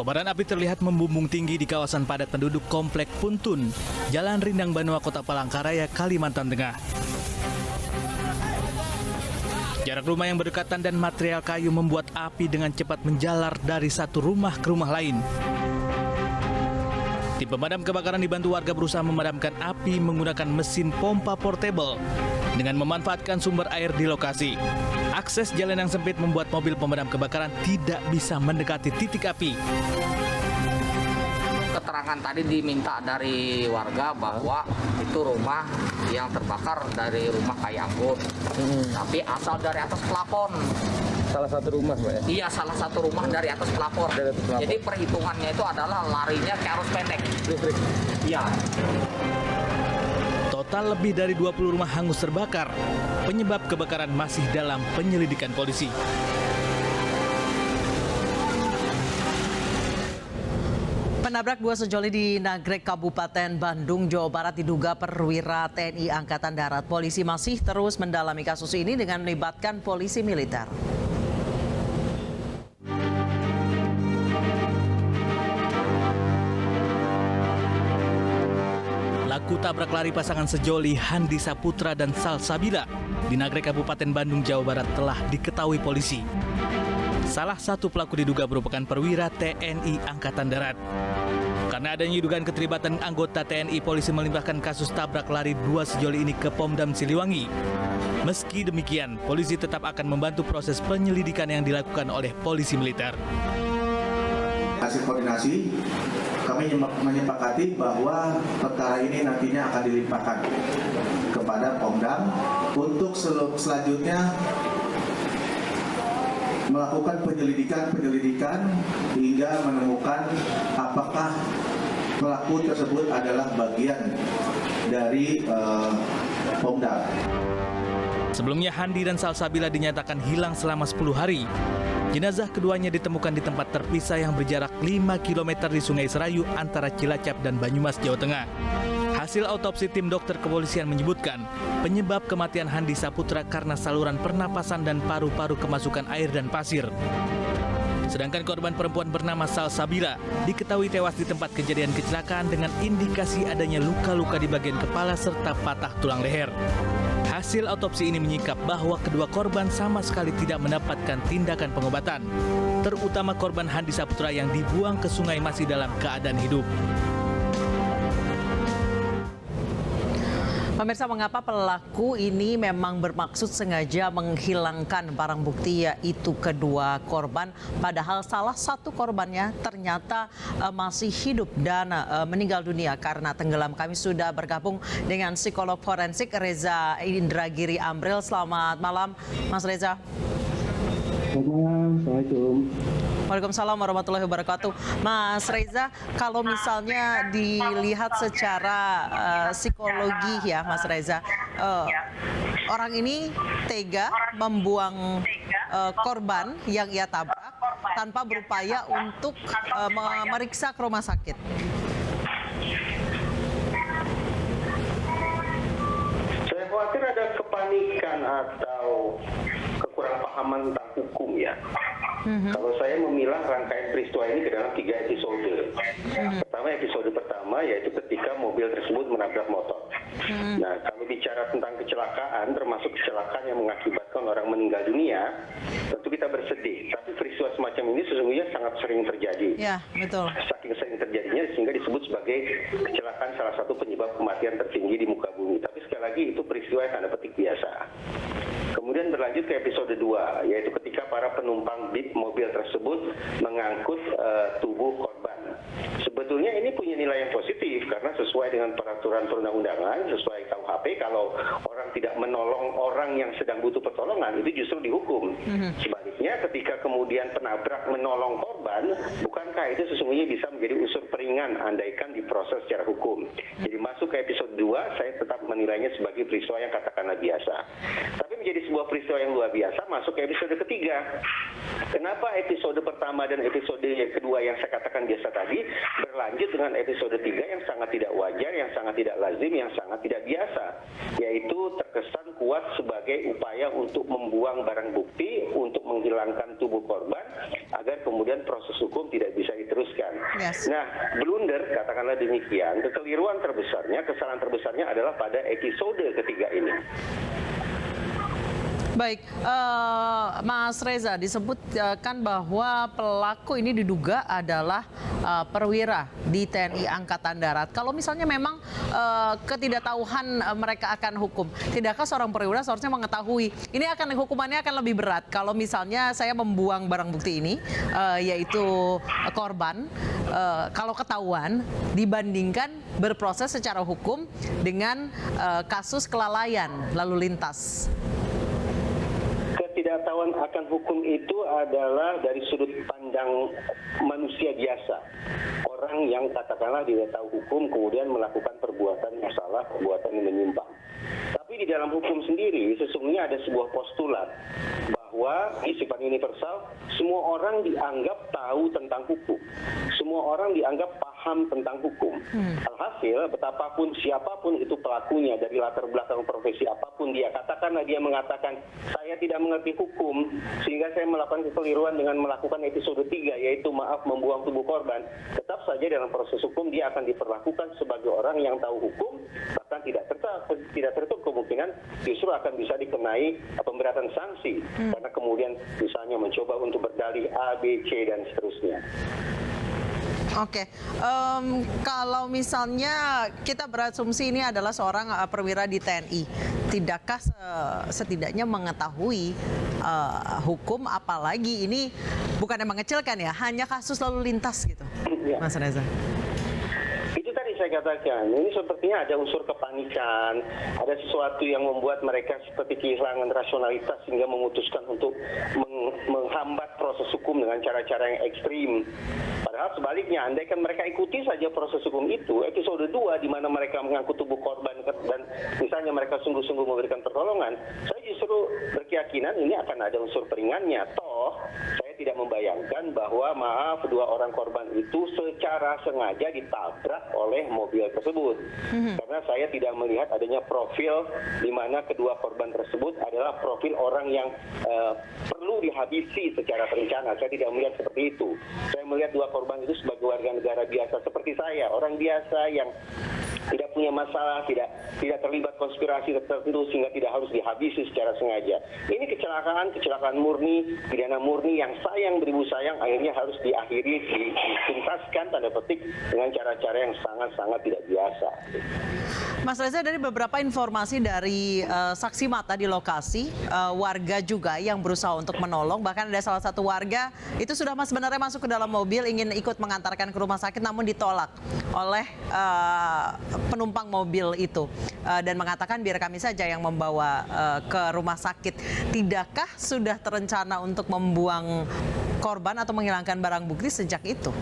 Kobaran api terlihat membumbung tinggi di kawasan padat penduduk Komplek Puntun, Jalan Rindang Banua, Kota Palangkaraya, Kalimantan Tengah. Jarak rumah yang berdekatan dan material kayu membuat api dengan cepat menjalar dari satu rumah ke rumah lain. Tim pemadam kebakaran dibantu warga berusaha memadamkan api menggunakan mesin pompa portable dengan memanfaatkan sumber air di lokasi. Akses jalan yang sempit membuat mobil pemadam kebakaran tidak bisa mendekati titik api. Keterangan tadi diminta dari warga bahwa itu rumah yang terbakar dari rumah kayu anggur, tapi asal dari atas plafon. Salah satu rumah, Pak ya? Iya, salah satu rumah dari atas pelapor. Jadi perhitungannya itu adalah larinya ke arus pendek. Listrik? Iya. Total lebih dari 20 rumah hangus terbakar. Penyebab kebakaran masih dalam penyelidikan polisi. Penabrak dua sejoli di Nagrek, Kabupaten Bandung, Jawa Barat diduga perwira TNI Angkatan Darat. Polisi masih terus mendalami kasus ini dengan melibatkan polisi militer. Laku tabrak lari pasangan sejoli Handi Saputra dan Salsabila di Nagrek, Kabupaten Bandung, Jawa Barat telah diketahui polisi. Salah satu pelaku diduga merupakan perwira TNI Angkatan Darat. Karena adanya dugaan keterlibatan anggota TNI, polisi melimpahkan kasus tabrak lari dua sejoli ini ke Pomdam Siliwangi. Meski demikian, polisi tetap akan membantu proses penyelidikan yang dilakukan oleh polisi militer. Hasil koordinasi, kami menyepakati bahwa perkara ini nantinya akan dilimpahkan kepada Pomdam untuk selanjutnya melakukan penyelidikan hingga menemukan apakah pelaku tersebut adalah bagian dari Pomdam. Sebelumnya Handi dan Salsabila dinyatakan hilang selama 10 hari. Jenazah keduanya ditemukan di tempat terpisah yang berjarak 5 km di Sungai Serayu antara Cilacap dan Banyumas, Jawa Tengah. Hasil autopsi tim dokter kepolisian menyebutkan penyebab kematian Handi Saputra karena saluran pernapasan dan paru-paru kemasukan air dan pasir. Sedangkan korban perempuan bernama Salsabila diketahui tewas di tempat kejadian kecelakaan dengan indikasi adanya luka-luka di bagian kepala serta patah tulang leher. Hasil autopsi ini menyingkap bahwa kedua korban sama sekali tidak mendapatkan tindakan pengobatan, terutama korban Handi Saputra yang dibuang ke sungai masih dalam keadaan hidup. Pemirsa, mengapa pelaku ini memang bermaksud sengaja menghilangkan barang bukti yaitu kedua korban, padahal salah satu korbannya ternyata masih hidup dan meninggal dunia karena tenggelam. Kami sudah bergabung dengan psikolog forensik Reza Indragiri Amril. Selamat malam, Mas Reza. Selamat malam, Assalamualaikum. Waalaikumsalam warahmatullahi wabarakatuh. Mas Reza, kalau misalnya dilihat secara psikologi ya Mas Reza, orang ini tega membuang korban yang ia tabrak tanpa berupaya untuk memeriksa ke rumah sakit. Saya khawatir ada kepanikan atau kekurang pahaman tentang hukum ya. Kalau saya memilah rangkaian peristiwa ini ke dalam 3 episode. Pertama, episode pertama yaitu ketika mobil tersebut menabrak motor. Nah, kalau bicara tentang kecelakaan, termasuk kecelakaan yang mengakibatkan orang meninggal dunia, tentu kita bersedih. Tapi peristiwa semacam ini sesungguhnya sangat sering terjadi. Ya, betul. Saking sering terjadinya sehingga disebut sebagai kecelakaan salah satu penyebab kematian tertinggi di muka bumi. Tapi sekali lagi itu peristiwa yang tanda petik biasa. Kemudian berlanjut ke episode 2, yaitu ketika para penumpang bip mobil tersebut mengangkut tubuh korban. Sebetulnya ini punya nilai yang positif karena sesuai dengan peraturan perundang-undangan, sesuai KUHP, kalau orang tidak menolong orang yang sedang butuh pertolongan itu justru dihukum. Sebaliknya ketika kemudian penabrak menolong korban, bukankah itu sesungguhnya bisa menjadi unsur peringan andaikan diproses secara hukum. Jadi masuk ke episode 2, saya tetap menilainya sebagai peristiwa yang katakanlah biasa. Tapi menjadi sebuah peristiwa yang luar biasa masuk ke episode ketiga. Kenapa episode pertama dan episode kedua yang saya katakan biasa tadi berlanjut dengan episode 3 yang sangat tidak wajar, yang sangat tidak lazim, yang sangat tidak biasa, yaitu terkesan kuat sebagai upaya untuk membuang barang bukti, untuk menghilangkan tubuh korban agar kemudian proses hukum tidak bisa diteruskan. Yes. Nah, blunder katakanlah demikian, kekeliruan terbesarnya, kesalahan terbesarnya adalah pada episode ketiga ini. Baik, Mas Reza, disebutkan bahwa pelaku ini diduga adalah perwira di TNI Angkatan Darat. Kalau misalnya memang ketidaktahuan mereka akan hukum, tidakkah seorang perwira seharusnya mengetahui ini hukumannya akan lebih berat kalau misalnya saya membuang barang bukti ini, yaitu korban, kalau ketahuan dibandingkan berproses secara hukum dengan kasus kelalaian lalu lintas? Ketidaktahuan akan hukum itu adalah dari sudut pandang manusia biasa. Orang yang katakanlah tidak tahu hukum kemudian melakukan perbuatan yang salah, perbuatan yang menyimpang. Tapi di dalam hukum sendiri sesungguhnya ada sebuah postulat bahwa ini sifat universal, semua orang dianggap tahu tentang hukum. Semua orang dianggap paham tentang hukum. Alhasil betapapun siapapun itu pelakunya dari latar belakang profesi apapun dia, katakanlah dia mengatakan saya tidak mengerti hukum sehingga saya melakukan kekeliruan dengan melakukan episode 3 yaitu membuang tubuh korban, tetap saja dalam proses hukum dia akan diperlakukan sebagai orang yang tahu hukum, bahkan tidak tertutup kemungkinan justru akan bisa dikenai pemberatan sanksi karena kemudian misalnya mencoba untuk berdalih A, B, C dan seterusnya. Oke, kalau misalnya kita berasumsi ini adalah seorang perwira di TNI, tidakkah setidaknya mengetahui hukum, apalagi ini bukan yang mengecilkan ya, hanya kasus lalu lintas gitu, Ya. Mas Reza? Itu tadi saya katakan, ini sepertinya ada unsur kepanikan, ada sesuatu yang membuat mereka seperti kehilangan rasionalitas sehingga memutuskan untuk menghambat proses hukum dengan cara-cara yang ekstrim. Padahal sebaliknya, andaikan mereka ikuti saja proses hukum itu, episode 2 di mana mereka mengangkut tubuh korban dan misalnya mereka sungguh-sungguh memberikan pertolongan, saya justru berkeyakinan ini akan ada unsur peringannya. Toh, saya tidak membayangkan bahwa dua orang korban itu secara sengaja ditabrak oleh mobil tersebut. Karena saya tidak melihat adanya profil di mana kedua korban tersebut adalah profil orang yang perlu dihabisi secara terencana. Saya tidak melihat seperti itu. Saya melihat dua korban itu sebagai warga negara biasa seperti saya, orang biasa yang tidak punya masalah, tidak terlibat konspirasi tertentu sehingga tidak harus dihabisi secara sengaja. Ini kecelakaan murni, pidana murni yang sayang beribu sayang akhirnya harus diakhiri, dituntaskan tanda petik dengan cara-cara yang sangat-sangat tidak biasa. Mas Reza, dari beberapa informasi dari saksi mata di lokasi, warga juga yang berusaha untuk menolong, bahkan ada salah satu warga itu sudah sebenarnya masuk ke dalam mobil ingin ikut mengantarkan ke rumah sakit namun ditolak oleh penumpang mobil itu dan mengatakan biar kami saja yang membawa ke rumah sakit. Tidakkah sudah terencana untuk membuang korban atau menghilangkan barang bukti sejak itu?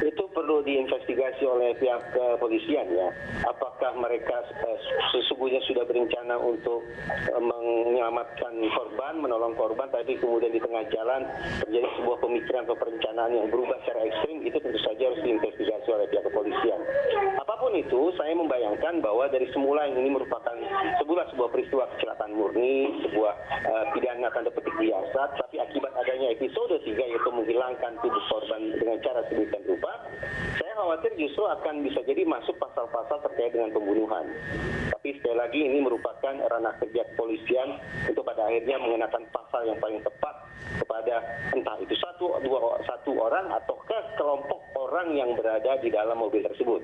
Itu perlu diinvestigasi oleh pihak kepolisian ya. Apakah mereka sesungguhnya sudah berencana untuk menyelamatkan korban, menolong korban, tapi kemudian di tengah jalan terjadi sebuah pemikiran atau perencanaan yang berubah secara ekstrim, itu tentu saja harus diinvestigasi oleh pihak kepolisian. Apapun itu, saya membayangkan bahwa dari semula ini merupakan sebuah peristiwa kecelakaan murni, sebuah pidana tanda petik biasa, tapi akibat adanya episode 3 yaitu menghilangkan tubuh korban dengan cara sedemikian rupa, saya khawatir justru akan bisa jadi masuk pasal-pasal terkait dengan pembunuhan. Tapi sekali lagi ini merupakan ranah kerja kepolisian untuk pada akhirnya mengenakan pasal yang paling tepat kepada entah itu satu orang ataukah kelompok orang yang berada di dalam mobil tersebut.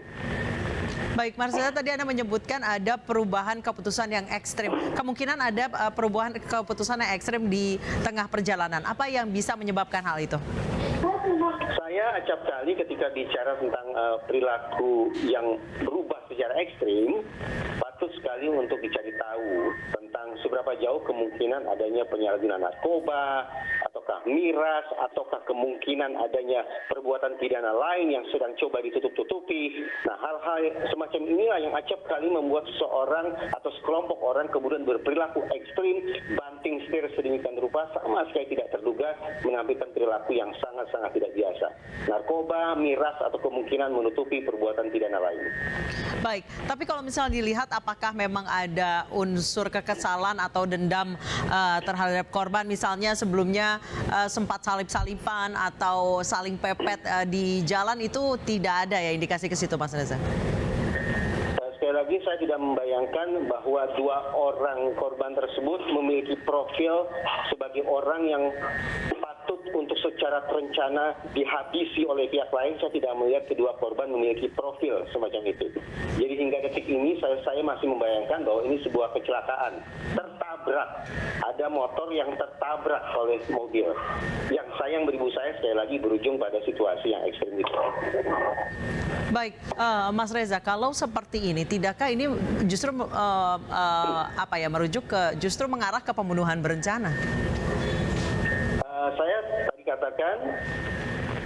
Baik, Marcella, tadi Anda menyebutkan ada perubahan keputusan yang ekstrim. Kemungkinan ada perubahan keputusan yang ekstrim di tengah perjalanan. Apa yang bisa menyebabkan hal itu? Saya acap kali ketika bicara tentang perilaku yang berubah secara ekstrim, patut sekali untuk dicari tahu tentang seberapa jauh kemungkinan adanya penyalahgunaan narkoba, ataukah miras ataukah kemungkinan adanya perbuatan pidana lain yang sedang coba ditutup-tutupi. Nah, hal-hal semacam inilah yang acap kali membuat seseorang atau sekelompok orang kemudian berperilaku ekstrim, banting setir sedemikian rupa, sama sekali tidak terduga, menampilkan perilaku yang sangat-sangat tidak biasa. Narkoba, miras, atau kemungkinan menutupi perbuatan pidana lain. Baik, tapi kalau misalnya dilihat apakah memang ada unsur kekesalan atau dendam terhadap korban, misalnya sebelumnya sempat salip-salipan atau saling pepet di jalan, itu tidak ada ya indikasi ke situ, Mas Reza? Sekali lagi saya tidak membayangkan bahwa dua orang korban tersebut memiliki profil sebagai orang yang patut untuk secara terencana dihabisi oleh pihak lain. Saya tidak melihat kedua korban memiliki profil semacam itu. Jadi hingga detik ini saya masih membayangkan bahwa ini sebuah kecelakaan. Tertabrak. Ada motor yang tertabrak oleh mobil. Yang sayang beribu saya sekali lagi berujung pada situasi yang ekstrim itu. Baik, Mas Reza, kalau seperti ini, tidakkah ini justru merujuk ke justru mengarah ke pembunuhan berencana? Saya tadi katakan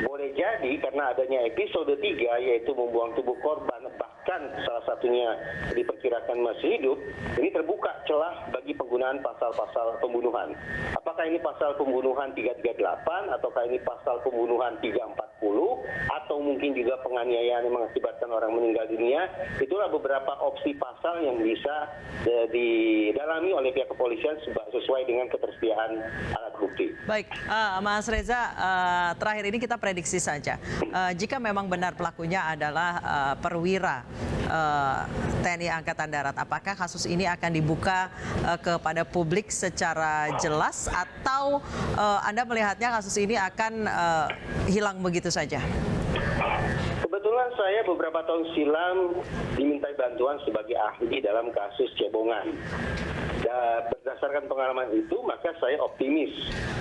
boleh jadi karena adanya episode 3 yaitu membuang tubuh korban, bahkan salah satunya diperkirakan masih hidup, ini terbuka celah bagi penggunaan pasal-pasal pembunuhan. Apakah ini pasal pembunuhan 338 ataukah ini pasal pembunuhan 340 atau mungkin juga penganiayaan yang mengakibatkan orang meninggal dunia? Itulah beberapa opsi pasal yang bisa didalami oleh pihak kepolisian sesuai dengan ketersediaan alat bukti. Baik, Mas Reza, terakhir ini kita prediksi saja. Jika memang benar pelakunya adalah perwira TNI Angkatan Darat, apakah kasus ini akan dibuka kepada publik secara jelas atau Anda melihatnya kasus ini akan hilang begitu saja? Kebetulan saya beberapa tahun silam dimintai bantuan sebagai ahli dalam kasus cebongan. Dan berdasarkan pengalaman itu, maka saya optimis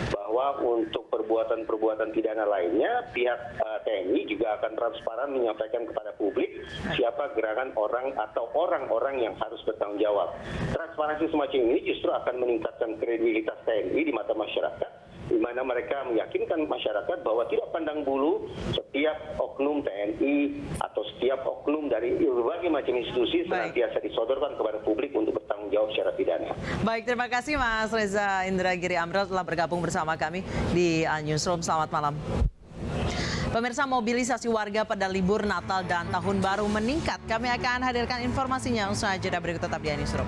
bahwa untuk perbuatan-perbuatan pidana lainnya, pihak TNI juga akan transparan menyampaikan kepada publik siapa gerangan orang atau orang-orang yang harus bertanggung jawab. Transparansi semacam ini justru akan meningkatkan kredibilitas TNI di mata masyarakat, di mana mereka meyakinkan masyarakat bahwa tidak pandang bulu setiap oknum TNI atau setiap oknum dari berbagai macam institusi senantiasa disodorkan kepada publik untuk bertanggung jawab secara pidana. Baik, terima kasih Mas Reza Indragiri Amril telah bergabung bersama kami di Newsroom. Selamat malam. Pemirsa, mobilisasi warga pada libur Natal dan Tahun Baru meningkat. Kami akan hadirkan informasinya usai jeda berikut, tetap di Newsroom.